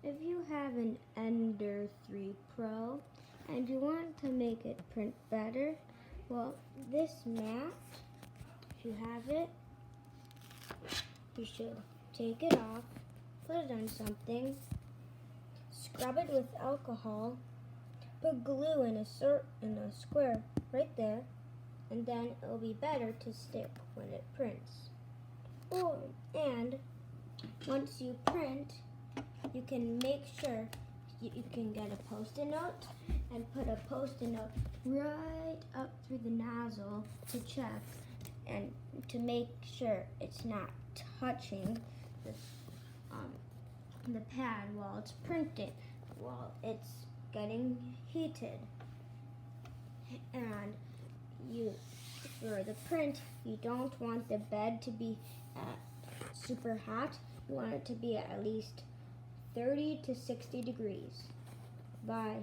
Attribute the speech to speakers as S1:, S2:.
S1: If you have an Ender 3 Pro and you want to make it print better, well, this mat, if you have it, you should take it off, put it on something, scrub it with alcohol, put glue in a square right there, and then it will be better to stick when it prints. And once you print, you can make sure you can get a Post-it note and put a Post-it note right up through the nozzle to check and to make sure it's not touching the pad while it's printing, while it's getting heated. And for the print, you don't want the bed to be super hot. You want it to be at least 30 to 60 degrees. Bye.